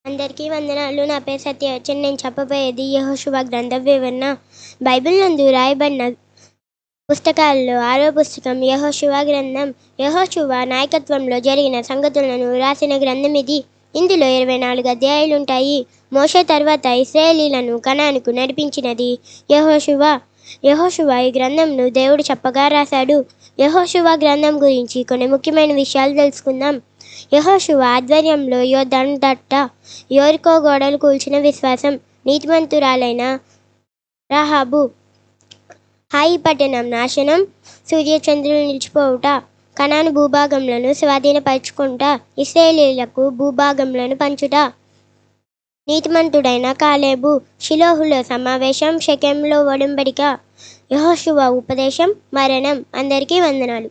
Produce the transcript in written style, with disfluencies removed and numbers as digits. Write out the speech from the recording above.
అందరికీ వందనాలు. నా పేరు సత్యవచన్. నేను చెప్పబోయేది యెహోషువ గ్రంథ వివరణ. బైబిల్ నందు రాయబడిన పుస్తకాల్లో 6వ పుస్తకం యెహోషువ గ్రంథం. యెహోషువ నాయకత్వంలో జరిగిన సంగతులను రాసిన గ్రంథం ఇది. ఇందులో 24 అధ్యాయాలుంటాయి. మోషే తర్వాత ఇశ్రాయేలీలను కనానుకు నడిపించినది యెహోషువ. యెహోషువ ఈ గ్రంథంను దేవుడు చెప్పగా రాశాడు. యెహోషువ గ్రంథం గురించి కొన్ని ముఖ్యమైన విషయాలు తెలుసుకుందాం. యెహోషువ ఆధ్వర్యంలో యోర్దాను దాట, యెరికో గోడలు కూల్చిన విశ్వాసం, నీతిమంతురాలైన రాహాబు, హాయి పట్టణం నాశనం, సూర్యచంద్రులు నిలిచిపోవుట, కనాను భూభాగంలను స్వాధీనపరచుకుంటా, ఇశ్రాయేలీయులకు భూభాగంలను పంచుట, నీతిమంతుడైన కాలేబు, షిలోహులో సమావేశం, షెకెంలో ఒడంబడిక, యెహోషువ ఉపదేశం, మరణం. అందరికీ వందనాలు.